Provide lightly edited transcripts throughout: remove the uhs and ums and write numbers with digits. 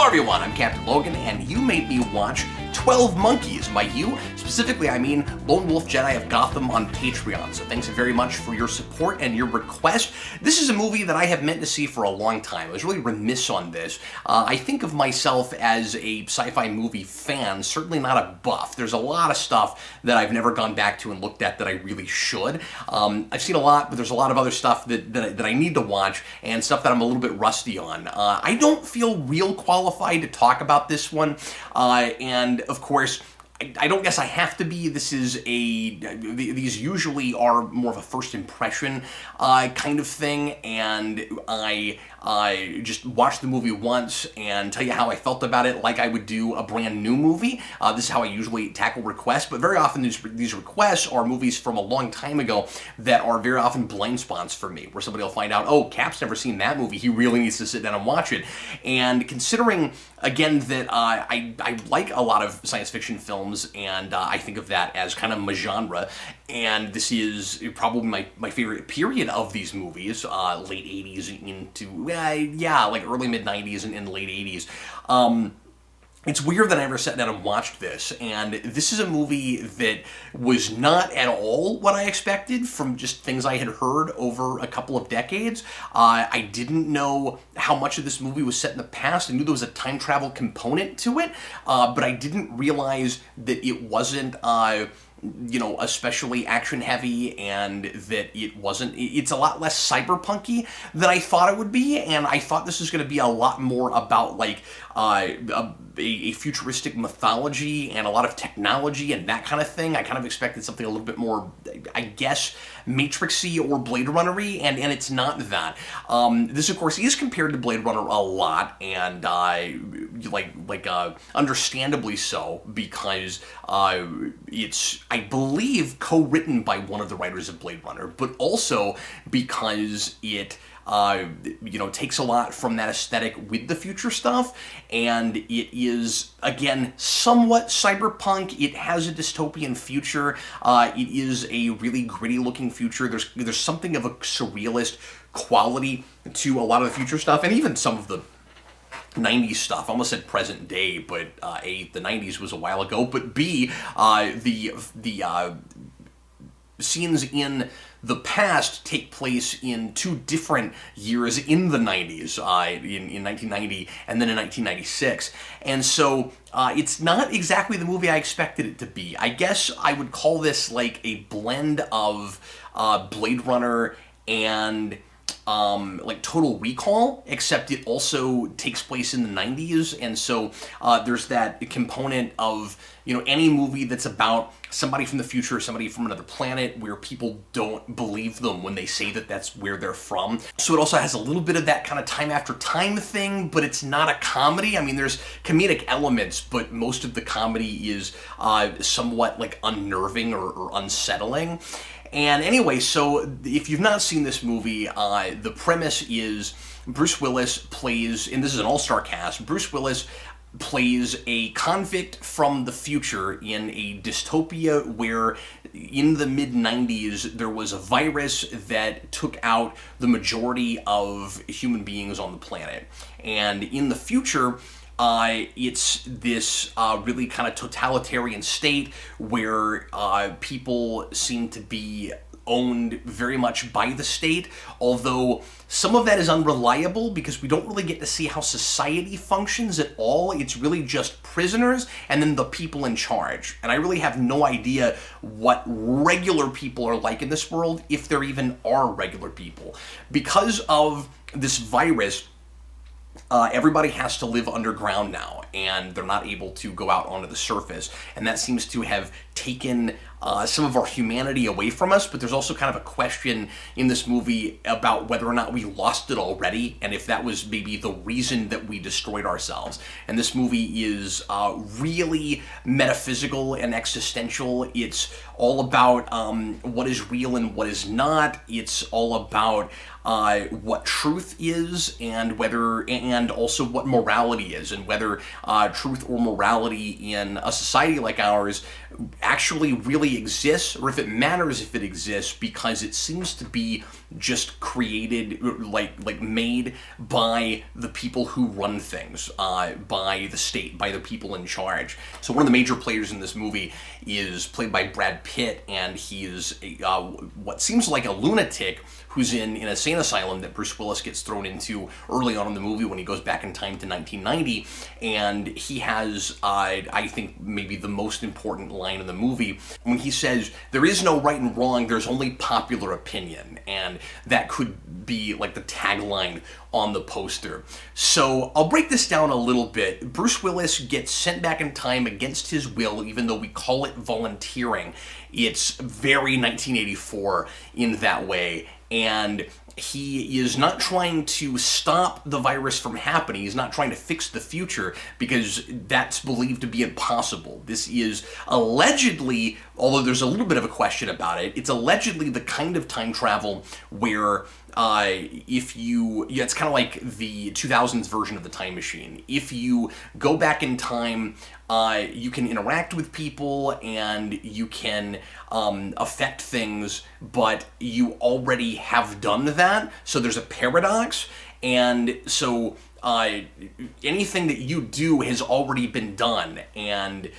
everyone, I'm Captain Logan, and you made me watch 12 Monkeys. By you, specifically, I mean Lone Wolf Jedi of Gotham on Patreon. So thanks very much for your support and your request. This is a movie that I have meant to see for a long time. I was really remiss on this. I think of myself as a sci-fi movie fan, certainly not a buff. There's a lot of stuff that I've never gone back to and looked at that I really should. I've seen a lot, but there's a lot of other stuff that I need to watch and stuff that I'm a little bit rusty on. I don't feel real qualified to talk about this one, and of course, I don't guess I have to be. These usually are more of a first impression kind of thing, and I just watched the movie once and tell you how I felt about it like I would do a brand new movie. This is how I usually tackle requests, but very often these requests are movies from a long time ago that are very often blind spots for me, where somebody will find out, oh, Cap's never seen that movie, he really needs to sit down and watch it. And considering, again, that I like a lot of science fiction films, and I think of that as kind of my genre, and this is probably my favorite period of these movies, late 80s into, like early mid-90s and late 80s. It's weird that I never sat down and watched this, and this is a movie that was not at all what I expected from just things I had heard over a couple of decades. I didn't know how much of this movie was set in the past. I knew there was a time travel component to it, but I didn't realize that it wasn't especially action heavy, and that it's a lot less cyberpunky than I thought it would be, and I thought this was going to be a lot more about like a futuristic mythology and a lot of technology and that kind of thing. I kind of expected something a little bit more, I guess, Matrixy or Blade Runner-y, and it's not that. This, of course, is compared to Blade Runner a lot, and understandably so, because it's, I believe, co-written by one of the writers of Blade Runner, but also because it takes a lot from that aesthetic with the future stuff, and it is, again, somewhat cyberpunk. It has a dystopian future. It is a really gritty-looking future. There's something of a surrealist quality to a lot of the future stuff, and even some of the 90s stuff. I almost said present day, but A, the 90s was a while ago, but B, the scenes in the past take place in two different years in the 90s, in 1990 and then in 1996. And so it's not exactly the movie I expected it to be. I guess I would call this like a blend of Blade Runner and like Total Recall, except it also takes place in the 90s, and so there's that component of, any movie that's about somebody from the future, somebody from another planet, where people don't believe them when they say that that's where they're from. So it also has a little bit of that kind of time after time thing, but it's not a comedy. I mean, there's comedic elements, but most of the comedy is somewhat like unnerving or unsettling. And anyway, so if you've not seen this movie, the premise is Bruce Willis plays, and this is an all-star cast, Bruce Willis plays a convict from the future in a dystopia where in the mid-90s there was a virus that took out the majority of human beings on the planet. And in the future, it's this really kind of totalitarian state where people seem to be owned very much by the state, although some of that is unreliable because we don't really get to see how society functions at all. It's really just prisoners and then the people in charge. And I really have no idea what regular people are like in this world, if there even are regular people. Because of this virus, everybody has to live underground now, and they're not able to go out onto the surface, and that seems to have taken some of our humanity away from us. But there's also kind of a question in this movie about whether or not we lost it already, and if that was maybe the reason that we destroyed ourselves. And this movie is really metaphysical and existential. It's all about what is real and what is not. It's all about what truth is, and also what morality is, and whether truth or morality in a society like ours actually really exists, or if it matters if it exists, because it seems to be just created, like made by the people who run things, by the state, by the people in charge. So one of the major players in this movie is played by Brad Pitt, and he is what seems like a lunatic who's in an insane asylum that Bruce Willis gets thrown into early on in the movie when he goes back in time to 1990, and he has, I think, maybe the most important line in the movie when he says, "There is no right and wrong, there's only popular opinion," and that could be like the tagline on the poster. So I'll break this down a little bit. Bruce Willis gets sent back in time against his will, even though we call it volunteering. It's very 1984 in that way. And he is not trying to stop the virus from happening. He's not trying to fix the future, because that's believed to be impossible. This is allegedly, although there's a little bit of a question about it, it's allegedly the kind of time travel where it's kind of like the 2000s version of the time machine. If you go back in time, you can interact with people and you can affect things, but you already have done that. So there's a paradox, and so anything that you do has already been done, and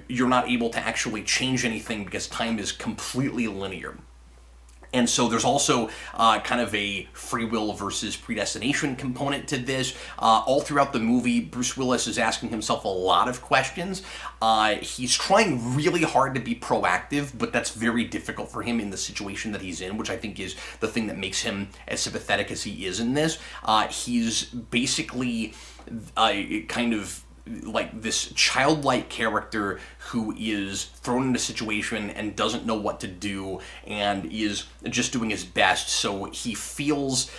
you're not able to actually change anything because time is completely linear. And so there's also kind of a free will versus predestination component to this. All throughout the movie, Bruce Willis is asking himself a lot of questions. He's trying really hard to be proactive, but that's very difficult for him in the situation that he's in, which I think is the thing that makes him as sympathetic as he is in this. He's basically kind of like this childlike character who is thrown into a situation and doesn't know what to do and is just doing his best. So he feels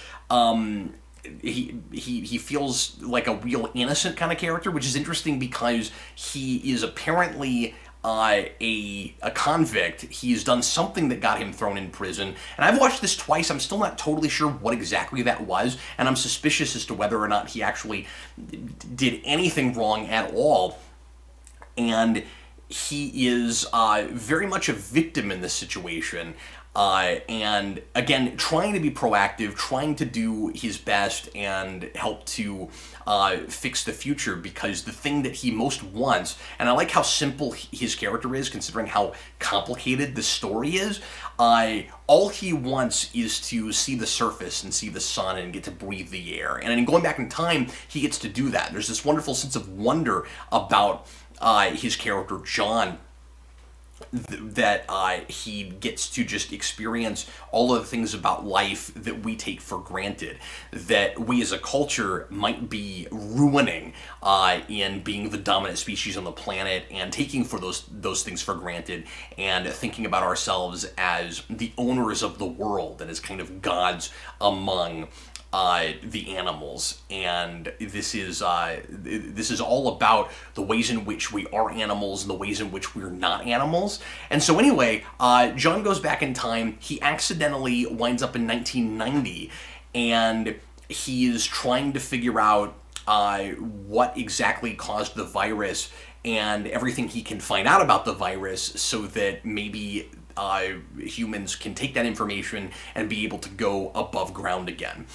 he feels like a real innocent kind of character, which is interesting because he is apparently a convict. He's done something that got him thrown in prison. And I've watched this twice. I'm still not totally sure what exactly that was, and I'm suspicious as to whether or not he actually did anything wrong at all. And he is very much a victim in this situation. And again, trying to be proactive, trying to do his best and help to fix the future, because the thing that he most wants, and I like how simple his character is considering how complicated the story is, all he wants is to see the surface and see the sun and get to breathe the air. And in going back in time, he gets to do that. There's this wonderful sense of wonder about his character, John, that he gets to just experience all of the things about life that we take for granted, that we as a culture might be ruining in being the dominant species on the planet, and taking for those things for granted, and thinking about ourselves as the owners of the world and as kind of gods among the animals. And this is all about the ways in which we are animals and the ways in which we're not animals. And so anyway, John goes back in time. He accidentally winds up in 1990, and he is trying to figure out what exactly caused the virus and everything he can find out about the virus, so that maybe humans can take that information and be able to go above ground again.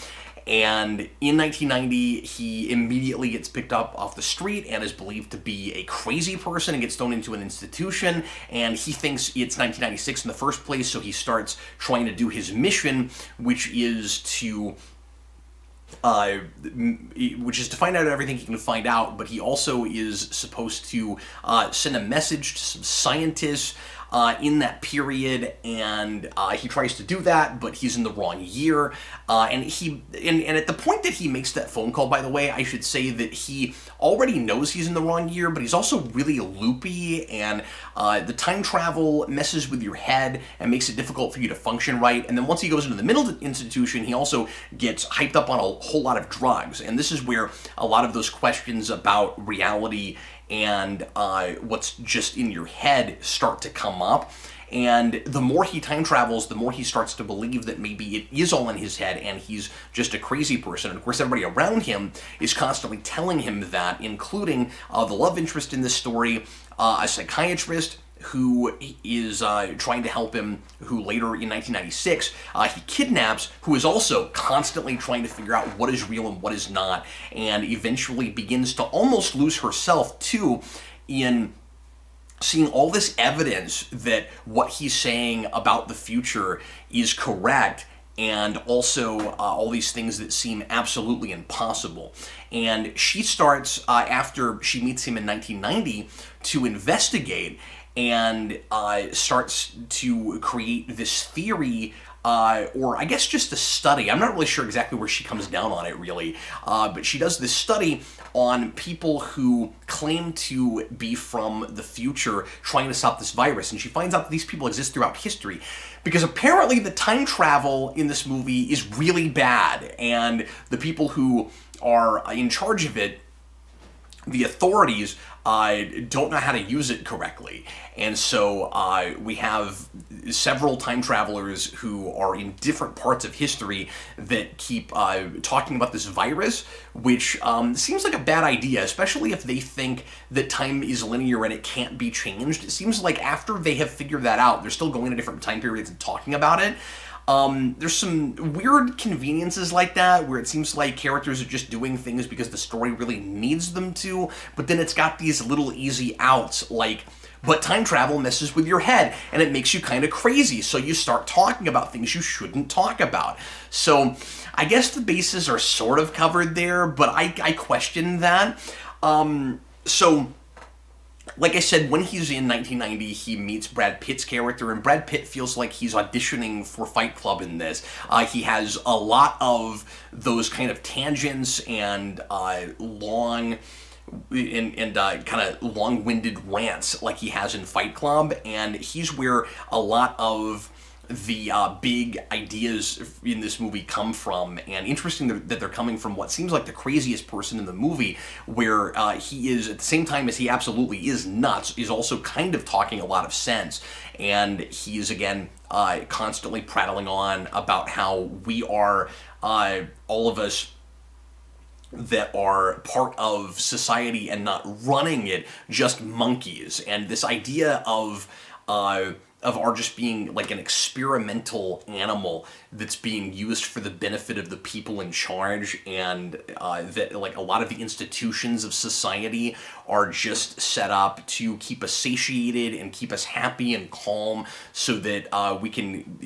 And in 1990, he immediately gets picked up off the street and is believed to be a crazy person and gets thrown into an institution. And he thinks it's 1996 in the first place, so he starts trying to do his mission, which is to find out everything he can find out. But he also is supposed to send a message to some scientists in that period, and he tries to do that, but he's in the wrong year. And at the point that he makes that phone call, by the way, I should say that he already knows he's in the wrong year, but he's also really loopy, and the time travel messes with your head and makes it difficult for you to function right. And then once he goes into the mental institution, he also gets hyped up on a whole lot of drugs. And this is where a lot of those questions about reality and what's just in your head start to come up. And the more he time travels, the more he starts to believe that maybe it is all in his head and he's just a crazy person. And of course, everybody around him is constantly telling him that, including the love interest in this story, a psychiatrist who is trying to help him, who later in 1996, he kidnaps, who is also constantly trying to figure out what is real and what is not, and eventually begins to almost lose herself, too, in seeing all this evidence that what he's saying about the future is correct, and also all these things that seem absolutely impossible. And she starts, after she meets him in 1990, to investigate, and starts to create this theory, or I guess just a study. I'm not really sure exactly where she comes down on it, really, but she does this study on people who claim to be from the future trying to stop this virus, and she finds out that these people exist throughout history, because apparently the time travel in this movie is really bad, and the people who are in charge of it, the authorities, don't know how to use it correctly. And so we have several time travelers who are in different parts of history that keep talking about this virus, which seems like a bad idea, especially if they think that time is linear and it can't be changed. It seems like after they have figured that out, they're still going to different time periods and talking about it. There's some weird conveniences like that, where it seems like characters are just doing things because the story really needs them to, but then it's got these little easy outs, like, but time travel messes with your head, and it makes you kind of crazy, so you start talking about things you shouldn't talk about. So, I guess the bases are sort of covered there, but I question that. Like I said, when he's in 1990, he meets Brad Pitt's character, and Brad Pitt feels like he's auditioning for Fight Club in this. He has a lot of those kind of tangents and long and kind of long-winded rants like he has in Fight Club, and he's where a lot of the big ideas in this movie come from. And interesting that they're coming from what seems like the craziest person in the movie, where he is, at the same time as he absolutely is nuts, is also kind of talking a lot of sense. And he is, again, constantly prattling on about how we are, all of us that are part of society and not running it, just monkeys. And this idea of our just being like an experimental animal that's being used for the benefit of the people in charge, and that like a lot of the institutions of society are just set up to keep us satiated and keep us happy and calm, so that we can,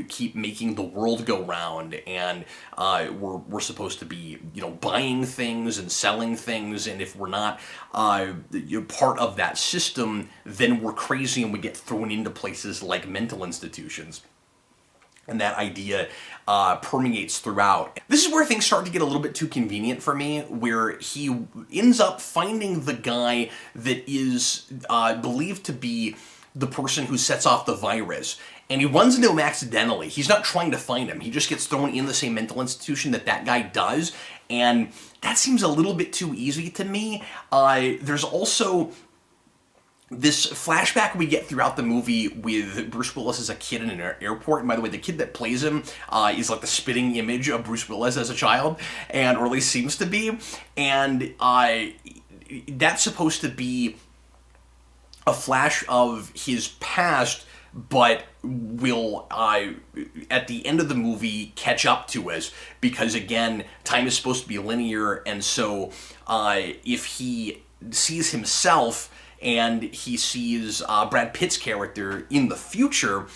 keep making the world go round, and we're supposed to be, buying things and selling things, and if we're not part of that system, then we're crazy and we get thrown into places like mental institutions. And that idea permeates throughout. This is where things start to get a little bit too convenient for me, where he ends up finding the guy that is believed to be the person who sets off the virus. And he runs into him accidentally. He's not trying to find him. He just gets thrown in the same mental institution that guy does. And that seems a little bit too easy to me. There's also this flashback we get throughout the movie with Bruce Willis as a kid in an airport. And by the way, the kid that plays him is like the spitting image of Bruce Willis as a child, or at least seems to be. And that's supposed to be a flash of his past, but will, at the end of the movie, catch up to us, because, again, time is supposed to be linear, and so if he sees himself and he sees Brad Pitt's character in the future,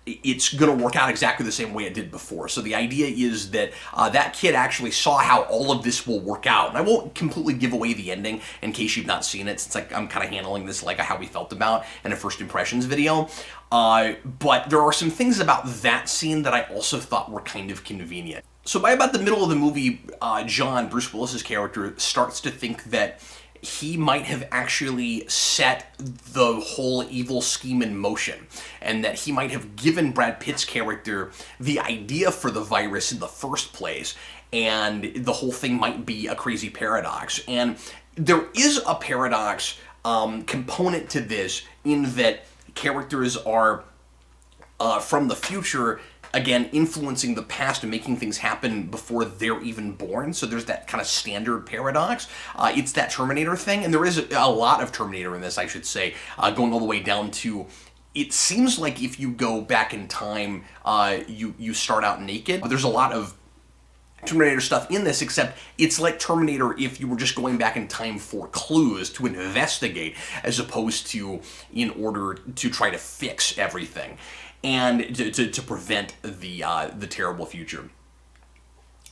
it's going to work out exactly the same way it did before. So the idea is that that kid actually saw how all of this will work out. And I won't completely give away the ending in case you've not seen it, since I'm kind of handling this like a how we felt about in a first impressions video. But there are some things about that scene that I also thought were kind of convenient. So by about the middle of the movie, John, Bruce Willis's character, starts to think that he might have actually set the whole evil scheme in motion, and that he might have given Brad Pitt's character the idea for the virus in the first place, and the whole thing might be a crazy paradox. And there is a paradox component to this, in that characters are from the future again, influencing the past and making things happen before they're even born. So there's that kind of standard paradox. It's that Terminator thing, and there is a lot of Terminator in this, I should say, going all the way down to, it seems like if you go back in time, you start out naked. But there's a lot of Terminator stuff in this, except it's like Terminator if you were just going back in time for clues to investigate, as opposed to in order to try to fix everything and to prevent the terrible future.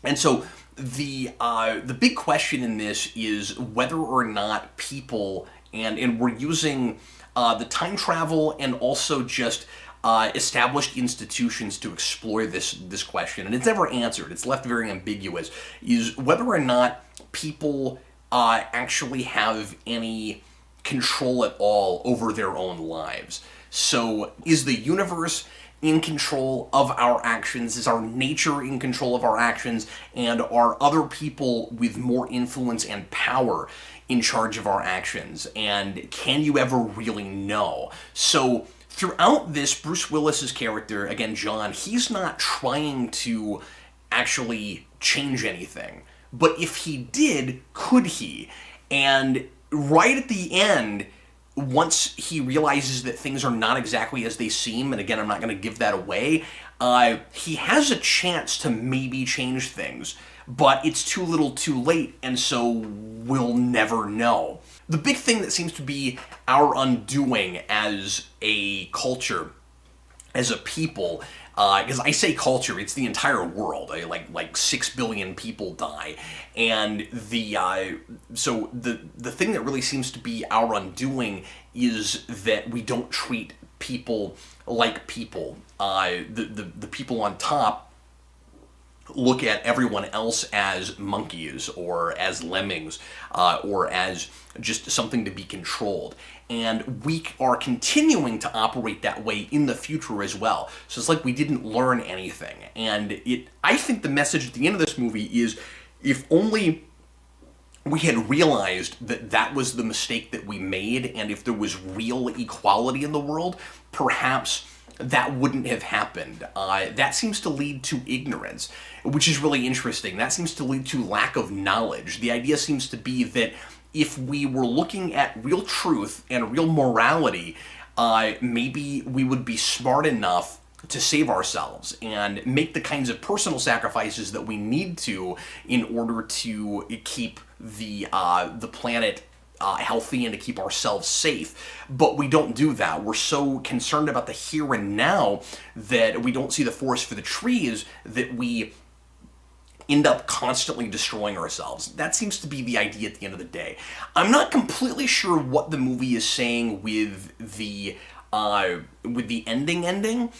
And so the big question in this is whether or not people, and we're using the time travel and also just established institutions to explore this question, and it's never answered. It's left very ambiguous. Is whether or not people actually have any control at all over their own lives. So, is the universe in control of our actions? Is our nature in control of our actions? And are other people with more influence and power in charge of our actions? And can you ever really know? So, throughout this, Bruce Willis's character, again, John, he's not trying to actually change anything. But if he did, could he? And right at the end, once he realizes that things are not exactly as they seem, and again, I'm not going to give that away, he has a chance to maybe change things, but it's too little too late, and so we'll never know. The big thing that seems to be our undoing as a culture, as a people, because I say culture, it's the entire world. Like 6 billion people die, and so the thing that really seems to be our undoing is that we don't treat people like people. The people on top look at everyone else as monkeys or as lemmings or as just something to be controlled. And we are continuing to operate that way in the future as well. So it's like we didn't learn anything. And I think the message at the end of this movie is, if only we had realized that that was the mistake that we made, and if there was real equality in the world, perhaps that wouldn't have happened. That seems to lead to ignorance, which is really interesting. That seems to lead to lack of knowledge. The idea seems to be that if we were looking at real truth and real morality, maybe we would be smart enough to save ourselves and make the kinds of personal sacrifices that we need to in order to keep the planet healthy and to keep ourselves safe. But we don't do that. We're so concerned about the here and now that we don't see the forest for the trees, that we end up constantly destroying ourselves. That seems to be the idea at the end of the day. I'm not completely sure what the movie is saying with the ending.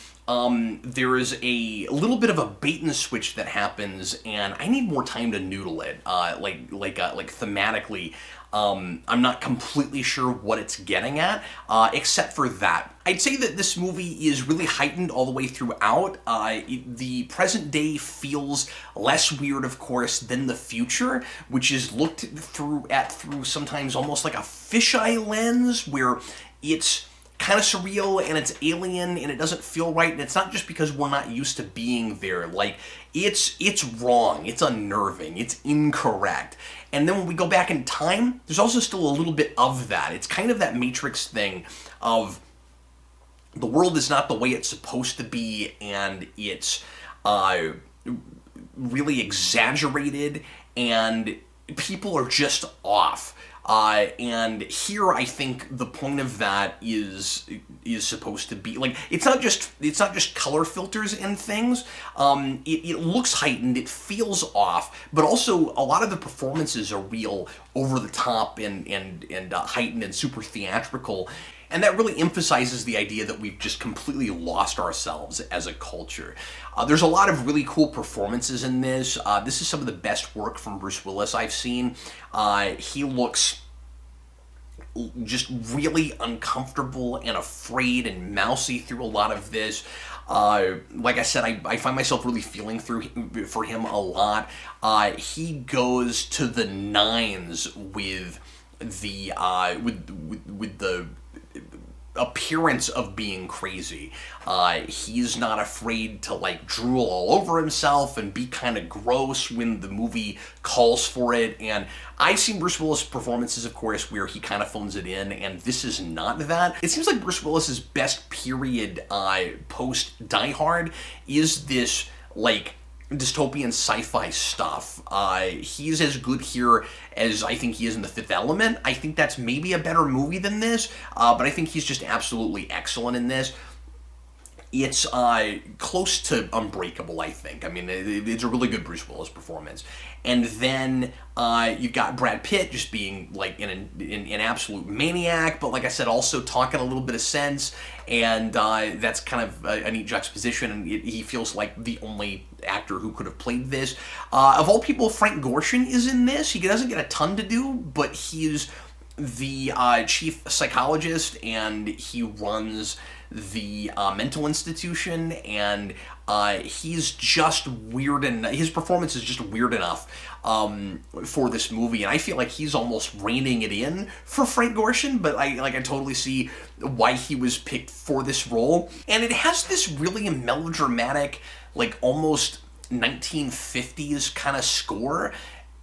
There is a little bit of a bait and switch that happens, and I need more time to noodle it. Like thematically, I'm not completely sure what it's getting at, except for that. I'd say that this movie is really heightened all the way throughout. The present day feels less weird, of course, than the future, which is looked through sometimes almost like a fisheye lens, where it's kind of surreal and it's alien and it doesn't feel right, and it's not just because we're not used to being there. Like, it's wrong, it's unnerving, it's incorrect. And then when we go back in time, there's also still a little bit of that. It's kind of that Matrix thing of the world is not the way it's supposed to be, and it's really exaggerated, and people are just off. And here I think the point of that is supposed to be, like, it's not just color filters and things. It looks heightened, it feels off, but also a lot of the performances are real, over the top and heightened and super theatrical. And that really emphasizes the idea that we've just completely lost ourselves as a culture. There's a lot of really cool performances in this. This is some of the best work from Bruce Willis I've seen. He looks just really uncomfortable and afraid and mousy through a lot of this. Like I said, I find myself really feeling for him a lot. He goes to the nines with the appearance of being crazy. He's not afraid to like drool all over himself and be kind of gross when the movie calls for it. And I've seen Bruce Willis performances, of course, where he kind of phones it in, and this is not that. It seems like Bruce Willis's best period post Die Hard is this like dystopian sci-fi stuff. He's as good here as I think he is in The Fifth Element. I think that's maybe a better movie than this, but I think he's just absolutely excellent in this. It's close to Unbreakable, I think. I mean, it's a really good Bruce Willis performance. And then you've got Brad Pitt just being like an absolute maniac, but like I said, also talking a little bit of sense, and that's kind of a neat juxtaposition, and he feels like the only actor who could have played this. Of all people, Frank Gorshin is in this. He doesn't get a ton to do, but he's the chief psychologist, and he runs the mental institution, and he's just weird, and his performance is just weird enough for this movie, and I feel like he's almost reining it in for Frank Gorshin, but I totally see why he was picked for this role. And it has this really melodramatic, like almost 1950s kind of score,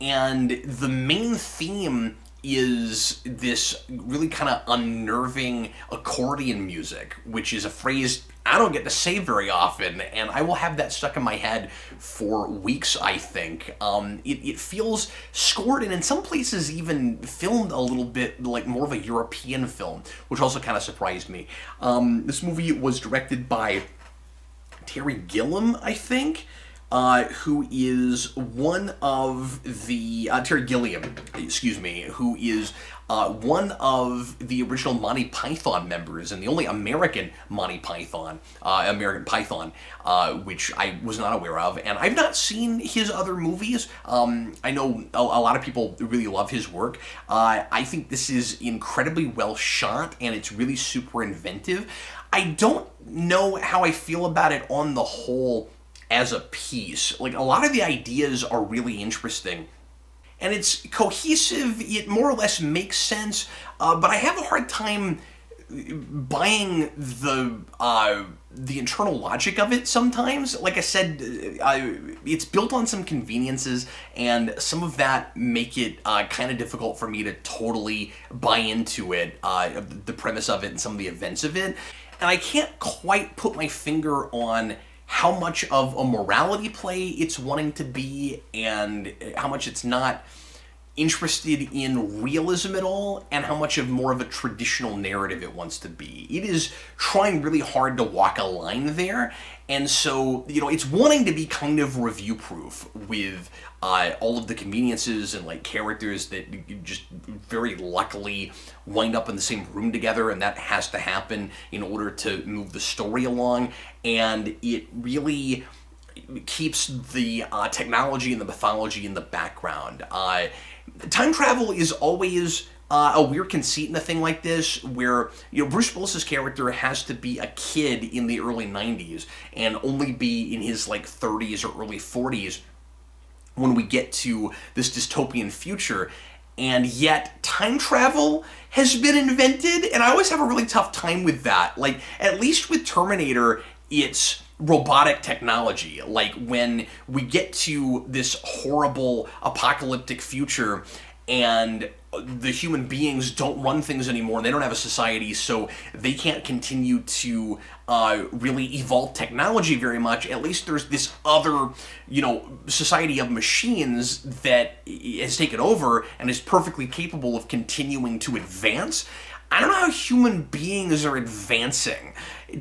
and the main theme is this really kind of unnerving accordion music, which is a phrase I don't get to say very often, and I will have that stuck in my head for weeks, I think. It feels scored, and in some places even filmed a little bit like more of a European film, which also kind of surprised me. This movie was directed by Terry Gilliam, I think, who is one of the Terry Gilliam, who is one of the original Monty Python members and the only American Python, which I was not aware of, and I've not seen his other movies. I know a lot of people really love his work. I think this is incredibly well shot, and it's really super inventive. I don't know how I feel about it on the whole as a piece. Like, a lot of the ideas are really interesting, and it's cohesive. It more or less makes sense, but I have a hard time buying the internal logic of it sometimes. Like I said, it's built on some conveniences, and some of that make it kind of difficult for me to totally buy into it, the premise of it and some of the events of it. And I can't quite put my finger on how much of a morality play it's wanting to be, and how much it's not interested in realism at all, and how much of more of a traditional narrative it wants to be. It is trying really hard to walk a line there, and so, it's wanting to be kind of review-proof with all of the conveniences and like characters that just very luckily wind up in the same room together, and that has to happen in order to move the story along, and it really keeps the technology and the mythology in the background. Time travel is always a weird conceit in a thing like this, where Bruce Willis's character has to be a kid in the early 90s and only be in his like 30s or early 40s when we get to this dystopian future, and yet time travel has been invented, and I always have a really tough time with that. Like, at least with Terminator, it's robotic technology. Like, when we get to this horrible apocalyptic future and the human beings don't run things anymore, they don't have a society, so they can't continue to really evolve technology very much. At least there's this other, society of machines that has taken over and is perfectly capable of continuing to advance. I don't know how human beings are advancing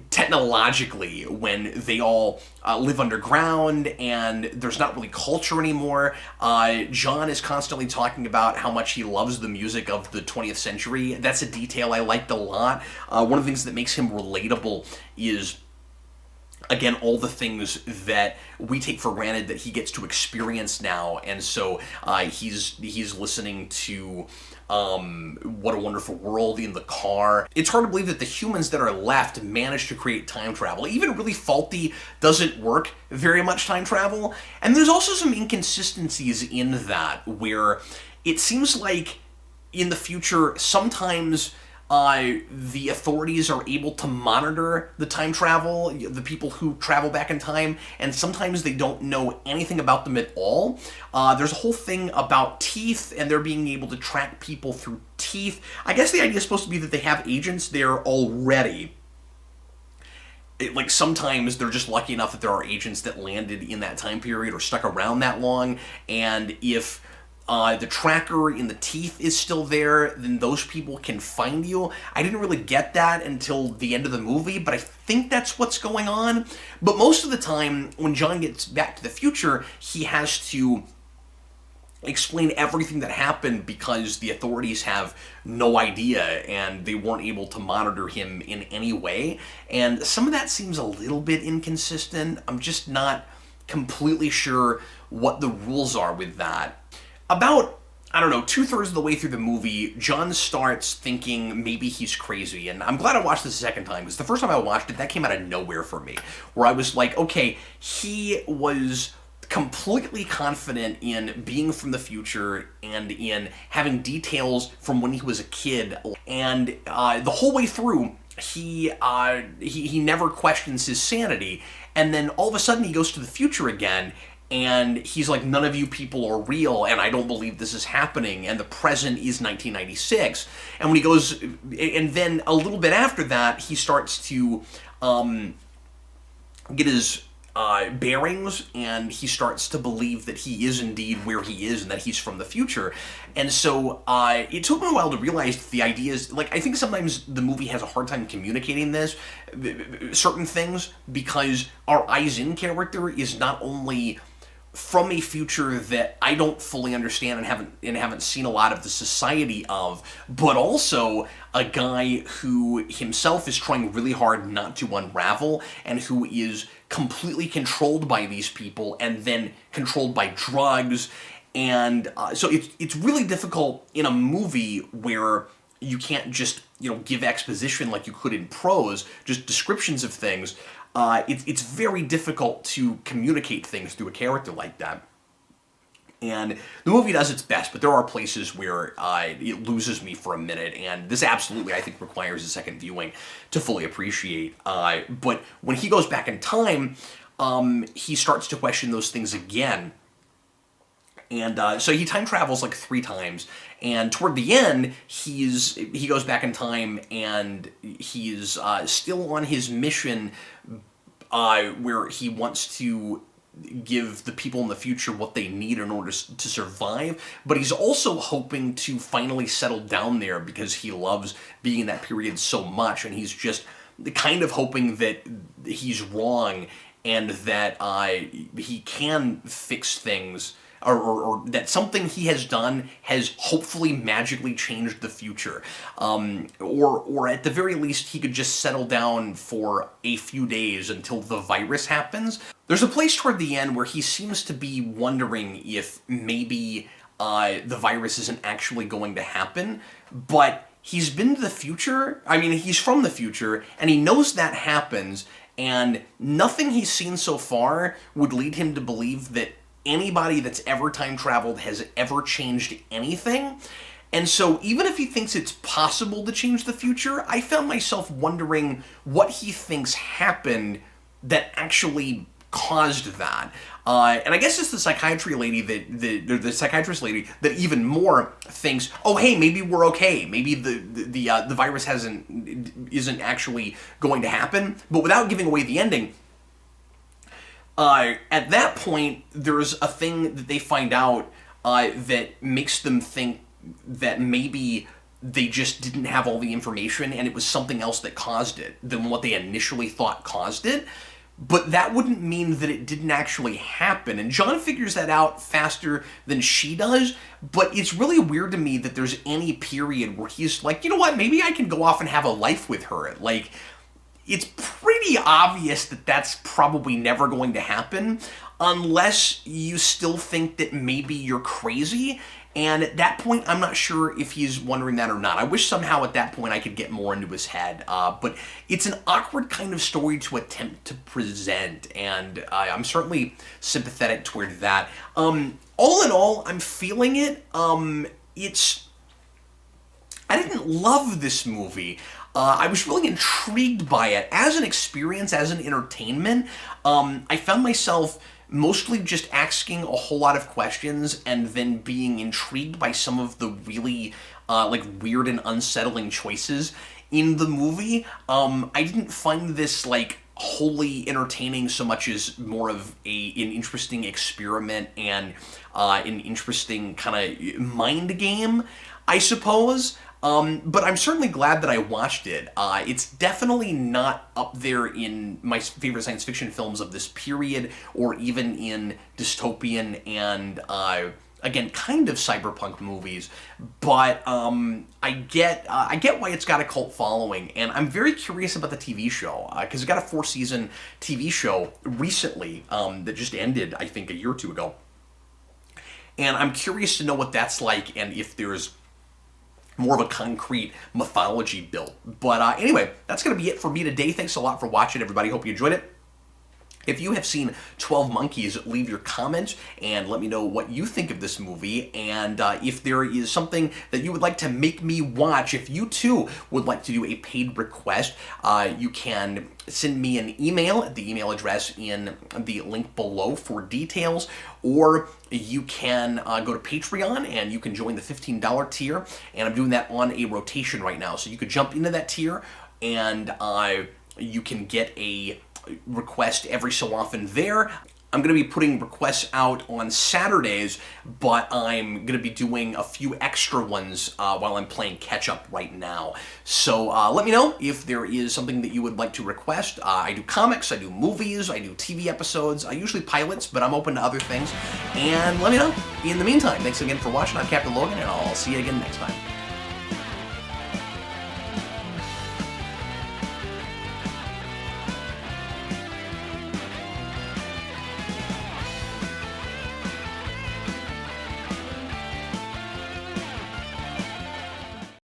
technologically when they all live underground and there's not really culture anymore. John is constantly talking about how much he loves the music of the 20th century. That's a detail I liked a lot. One of the things that makes him relatable is, again, all the things that we take for granted that he gets to experience now, and so he's listening to What a Wonderful World in the car. It's hard to believe that the humans that are left managed to create time travel. Even really faulty doesn't work very much time travel, and there's also some inconsistencies in that, where it seems like in the future sometimes the authorities are able to monitor the time travel, the people who travel back in time, and sometimes they don't know anything about them at all. There's a whole thing about teeth, and they're being able to track people through teeth. I guess the idea is supposed to be that they have agents there already. Like, sometimes they're just lucky enough that there are agents that landed in that time period or stuck around that long, and if the tracker in the teeth is still there, then those people can find you. I didn't really get that until the end of the movie, but I think that's what's going on. But most of the time, when John gets back to the future, he has to explain everything that happened because the authorities have no idea and they weren't able to monitor him in any way. And some of that seems a little bit inconsistent. I'm just not completely sure what the rules are with that. About, I don't know, 2/3 of the way through the movie, John starts thinking maybe he's crazy. And I'm glad I watched this a second time, because the first time I watched it, that came out of nowhere for me. Where I was like, okay, he was completely confident in being from the future and in having details from when he was a kid. And the whole way through, he never questions his sanity. And then all of a sudden he goes to the future again, and he's like, none of you people are real, and I don't believe this is happening, and the present is 1996. And when he goes, and then a little bit after that, he starts to get his bearings, and he starts to believe that he is indeed where he is and that he's from the future. And so it took me a while to realize the ideas, like, I think sometimes the movie has a hard time communicating this, certain things, because our Eyes In character is not only from a future that I don't fully understand and haven't seen a lot of the society of, but also a guy who himself is trying really hard not to unravel, and who is completely controlled by these people and then controlled by drugs. And so it's really difficult in a movie where you can't just, give exposition like you could in prose, just descriptions of things. It's very difficult to communicate things through a character like that. And the movie does its best, but there are places where it loses me for a minute, and this absolutely, I think, requires a second viewing to fully appreciate. But when he goes back in time, he starts to question those things again. And so he time travels like 3 times, and toward the end, he goes back in time, and he's still on his mission where he wants to give the people in the future what they need in order to survive, but he's also hoping to finally settle down there because he loves being in that period so much, and he's just kind of hoping that he's wrong and that he can fix things, or that something he has done has hopefully magically changed the future. Or at the very least, he could just settle down for a few days until the virus happens. There's a place toward the end where he seems to be wondering if maybe the virus isn't actually going to happen, but he's been to the future. I mean, he's from the future, and he knows that happens, and nothing he's seen so far would lead him to believe that anybody that's ever time traveled has ever changed anything. And so even if he thinks it's possible to change the future, I found myself wondering what he thinks happened that actually caused that. And I guess it's the psychiatry lady the psychiatrist lady that even more thinks, oh hey, maybe we're okay. Maybe the virus isn't actually going to happen. But without giving away the ending, at that point, there's a thing that they find out that makes them think that maybe they just didn't have all the information and it was something else that caused it than what they initially thought caused it. But that wouldn't mean that it didn't actually happen. And John figures that out faster than she does, but it's really weird to me that there's any period where he's like, you know what, maybe I can go off and have a life with her. Like, it's pretty obvious that that's probably never going to happen unless you still think that maybe you're crazy. And at that point, I'm not sure if he's wondering that or not. I wish somehow at that point I could get more into his head. But it's an awkward kind of story to attempt to present, and I'm certainly sympathetic toward that. All in all, I'm feeling it. I didn't love this movie. I was really intrigued by it. As an experience, as an entertainment, I found myself mostly just asking a whole lot of questions and then being intrigued by some of the really like weird and unsettling choices in the movie. I didn't find this like wholly entertaining so much as more of an interesting experiment and an interesting kind of mind game, I suppose. But I'm certainly glad that I watched it. It's definitely not up there in my favorite science fiction films of this period, or even in dystopian and again, kind of cyberpunk movies. But I get why it's got a cult following, and I'm very curious about the TV show because it got a 4-season TV show recently that just ended, I think, a year or two ago. And I'm curious to know what that's like and if there's more of a concrete mythology built. But anyway, that's going to be it for me today. Thanks a lot for watching, everybody. Hope you enjoyed it. If you have seen 12 Monkeys, leave your comments and let me know what you think of this movie, and if there is something that you would like to make me watch. If you too would like to do a paid request, you can send me an email at the email address in the link below for details, or you can go to Patreon and you can join the $15 tier, and I'm doing that on a rotation right now. So you could jump into that tier and you can get a request every so often there. I'm going to be putting requests out on Saturdays, but I'm going to be doing a few extra ones while I'm playing catch-up right now. So let me know if there is something that you would like to request. I do comics, I do movies, I do TV episodes, usually pilots, but I'm open to other things. And let me know. In the meantime, thanks again for watching. I'm Captain Logan, and I'll see you again next time.